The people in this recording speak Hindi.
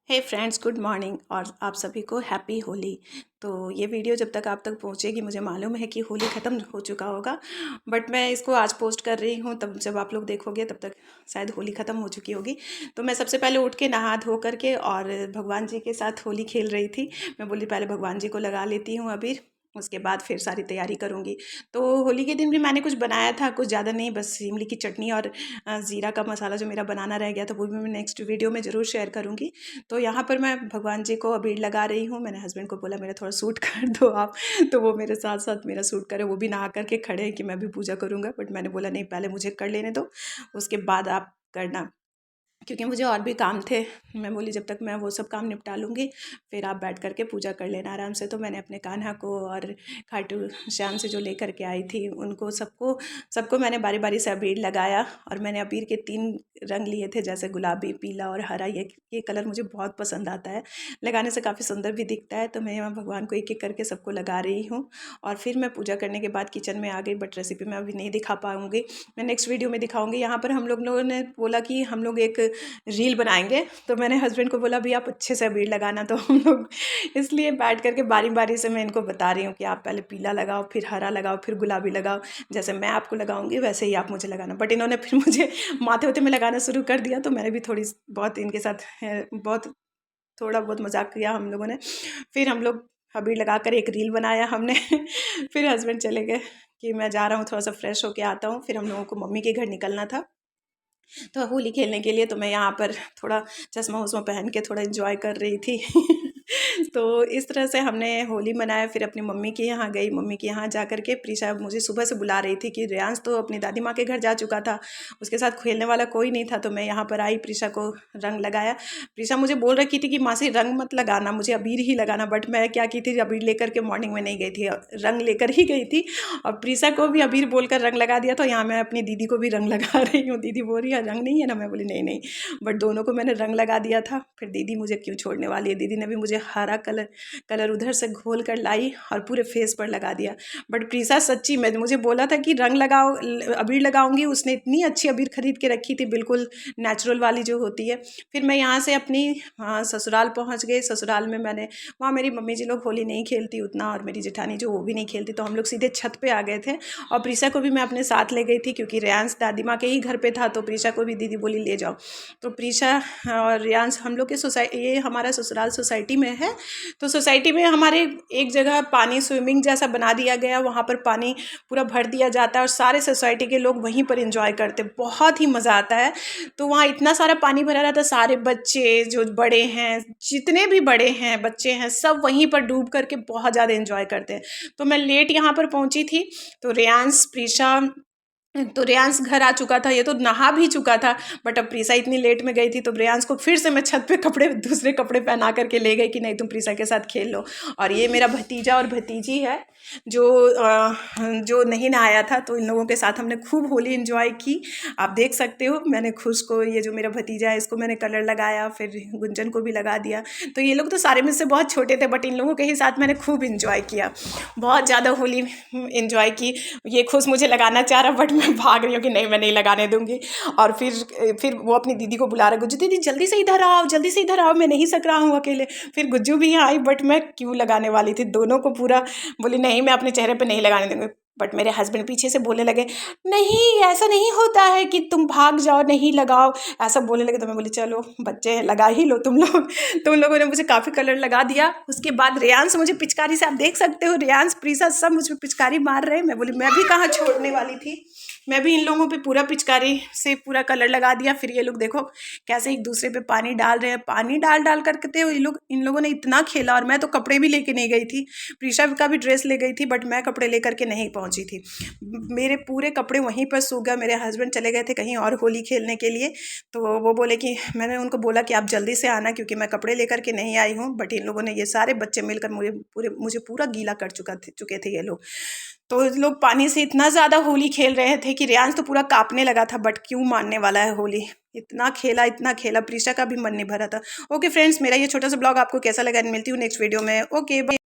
हे फ्रेंड्स, गुड मॉर्निंग और आप सभी को हैप्पी होली। तो ये वीडियो जब तक आप तक पहुँचेगी, मुझे मालूम है कि होली ख़त्म हो चुका होगा, बट मैं इसको आज पोस्ट कर रही हूँ। तब जब आप लोग देखोगे तब तक शायद होली ख़त्म हो चुकी होगी। तो मैं सबसे पहले उठ के नहा धो करके और भगवान जी के साथ होली खेल रही थी। मैं बोली पहले भगवान जी को लगा लेती हूँ अबीर, उसके बाद फिर सारी तैयारी करूँगी। तो होली के दिन भी मैंने कुछ बनाया था, कुछ ज़्यादा नहीं, बस इमली की चटनी और ज़ीरा का मसाला जो मेरा बनाना रह गया था, वो भी मैं नेक्स्ट वीडियो में ज़रूर शेयर करूँगी। तो यहाँ पर मैं भगवान जी को अबीर लगा रही हूँ। मैंने हस्बैंड को बोला मेरा थोड़ा सूट कर दो आप, तो वो मेरे साथ साथ मेरा सूट करे। वो भी नहा करके खड़े हैं कि मैं भी पूजा करूँगा, बट मैंने बोला नहीं, पहले मुझे कर लेने दो, उसके बाद आप करना, क्योंकि मुझे और भी काम थे। मैं बोली जब तक मैं वो सब काम निपटा लूँगी फिर आप बैठ करके पूजा कर लेना आराम से। तो मैंने अपने कान्हा को और खाटू श्याम से जो लेकर के आई थी उनको सबको सबको मैंने बारी बारी से अबीर लगाया। और मैंने अबीर के 3 रंग लिए थे, जैसे गुलाबी, पीला और हरा। ये कलर मुझे बहुत पसंद आता है, लगाने से काफ़ी सुंदर भी दिखता है। तो मैं यहाँ भगवान को एक एक करके सबको लगा रही हूँ। और फिर मैं पूजा करने के बाद किचन में आ गई, बट रेसिपी मैं अभी नहीं दिखा पाऊँगी, मैं नेक्स्ट वीडियो में दिखाऊँगी। यहाँ पर हम लोगों ने बोला कि हम लोग एक रील बनाएंगे, तो मैंने हस्बैंड को बोला भी आप अच्छे से अबीर लगाना। तो हम लोग इसलिए बैठ करके बारी बारी से मैं इनको बता रही हूँ कि आप पहले पीला लगाओ, फिर हरा लगाओ, फिर गुलाबी लगाओ, जैसे मैं आपको लगाऊंगी वैसे ही आप मुझे लगाना। बट इन्होंने फिर मुझे माथे वाथे में लगाना शुरू कर दिया, तो मैंने भी थोड़ी बहुत इनके साथ बहुत थोड़ा बहुत मजाक किया हम लोगों ने। फिर हम लोग अबीर लगा कर एक रील बनाया हमने। फिर हस्बैंड चले गए कि मैं जा रहा हूँ, थोड़ा सा फ्रेश होके आता हूँ। फिर हम लोगों को मम्मी के घर निकलना था तो होली खेलने के लिए। तो मैं यहाँ पर थोड़ा चश्मा वश्मा पहन के थोड़ा एंजॉय कर रही थी। तो इस तरह से हमने होली मनाया। फिर अपनी मम्मी के यहाँ गई, मम्मी के यहाँ जा कर के प्रीशा मुझे सुबह से बुला रही थी कि रेयांश तो अपनी दादी माँ के घर जा चुका था, उसके साथ खेलने वाला कोई नहीं था। तो मैं यहाँ पर आई, प्रीशा को रंग लगाया। प्रीशा मुझे बोल रखी थी कि मासी रंग मत लगाना, मुझे अबीर ही लगाना। बट मैं क्या की थी, अबीर लेकर के मॉर्निंग में नहीं गई थी, रंग लेकर ही गई थी। और प्रीशा को भी अबीर बोलकर रंग लगा दिया। तो यहाँ मैं अपनी दीदी को भी रंग लगा रही हूँ। दीदी बोल रही है रंग नहीं है ना, मैं बोली नहीं नहीं, बट दोनों को मैंने रंग लगा दिया था। फिर दीदी मुझे क्यों छोड़ने वाली है, दीदी ने भी मुझे हरा कलर उधर से घोल कर लाई और पूरे फेस पर लगा दिया। बट प्रीशा सच्ची में मुझे बोला था कि रंग लगाओ, अबीर लगाऊंगी, उसने इतनी अच्छी अबीर खरीद के रखी थी, बिल्कुल नेचुरल वाली जो होती है। फिर मैं यहाँ से अपनी ससुराल पहुँच गई। ससुराल में मैंने वहाँ मेरी मम्मी जी लोग होली नहीं खेलती उतना, और मेरी जेठानी जो वो भी नहीं खेलती, तो हम लोग सीधे छत पे आ गए थे। और प्रीशा को भी मैं अपने साथ ले गई थी, क्योंकि रेयांश दादी माँ के ही घर पे था। तो प्रीशा को भी दीदी बोली ले जाओ। तो प्रीशा और रेयांश, हम लोग के सोसाइटी, ये हमारा ससुराल सोसाइटी में है। तो सोसाइटी में हमारे एक जगह पानी स्विमिंग जैसा बना दिया गया, वहाँ पर पानी पूरा भर दिया जाता है और सारे सोसाइटी के लोग वहीं पर एंजॉय करते, बहुत ही मज़ा आता है। तो वहाँ इतना सारा पानी भरा रहता, सारे बच्चे जो बड़े हैं, जितने भी बड़े हैं बच्चे हैं, सब वहीं पर डूब करके बहुत ज़्यादा एंजॉय करते हैं। तो मैं लेट यहाँ पर पहुँची थी। तो रेयांश, प्रीशा, तो रेयांश घर आ चुका था, ये तो नहा भी चुका था। बट अब प्रीशा इतनी लेट में गई थी, तो रेयांश को फिर से मैं छत पे कपड़े, दूसरे कपड़े पहना करके ले गई कि नहीं तुम प्रीशा के साथ खेल लो। और ये मेरा भतीजा और भतीजी है जो नहीं नहाया था। तो इन लोगों के साथ हमने खूब होली एंजॉय की। आप देख सकते हो, मैंने खुश को, ये जो मेरा भतीजा है इसको मैंने कलर लगाया, फिर गुंजन को भी लगा दिया। तो ये लोग तो सारे में से बहुत छोटे थे, बट इन लोगों के ही साथ मैंने खूब इंजॉय किया, बहुत ज़्यादा होली इंजॉय की। ये खुश मुझे लगाना चाह रहा, बट मैं भाग रही हूँ कि नहीं मैं नहीं लगाने दूंगी। और फिर वो अपनी दीदी को बुला रहा, गुज्जू दीदी जल्दी से इधर आओ, जल्दी से इधर आओ, मैं नहीं सक रहा हूँ अकेले। फिर गुज्जू भी यहाँ आई, बट मैं क्यों लगाने वाली थी, दोनों को पूरा बोली नहीं मैं अपने चेहरे पे नहीं लगाने दूंगी। बट मेरे हस्बैंड पीछे से बोलने लगे नहीं ऐसा नहीं होता है कि तुम भाग जाओ, नहीं लगाओ, ऐसा बोलने लगे। तो मैं बोली चलो बच्चे हैं, लगा ही लो तुम लोग। तो उन लोगों ने मुझे काफ़ी कलर लगा दिया। उसके बाद रेयांश मुझे पिचकारी से, आप देख सकते हो, रेयांश, प्रीशा सब मुझे पिचकारी मार रहे हैं। मैं बोली मैं भी कहाँ छोड़ने वाली थी, मैं भी इन लोगों पे पूरा पिचकारी से पूरा कलर लगा दिया। फिर ये लोग देखो कैसे एक दूसरे पे पानी डाल रहे हैं, पानी डाल डाल करके इन लोगों ने इतना खेला। और मैं तो कपड़े भी लेके नहीं गई थी, प्रीशा का भी ड्रेस ले गई थी, बट मैं कपड़े लेकर के नहीं पहुंची थी। मेरे पूरे कपड़े वहीं पर सूख गए। मेरे हस्बैंड चले गए थे कहीं और होली खेलने के लिए। तो वो बोले कि, मैंने उनको बोला कि आप जल्दी से आना, क्योंकि मैं कपड़े लेकर के नहीं आई हूँ। बट इन लोगों ने, ये सारे बच्चे मिलकर मुझे पूरा गीला कर चुके थे ये लोग। तो लोग पानी से इतना ज़्यादा होली खेल रहे थे कि रेयांश तो पूरा कांपने लगा था, बट क्यों मानने वाला है होली, इतना खेला, प्रीशा का भी मन नहीं भरा था। ओके फ्रेंड्स, मेरा ये छोटा सा ब्लॉग आपको कैसा लगा, मिलती हूँ नेक्स्ट वीडियो में। Okay bye.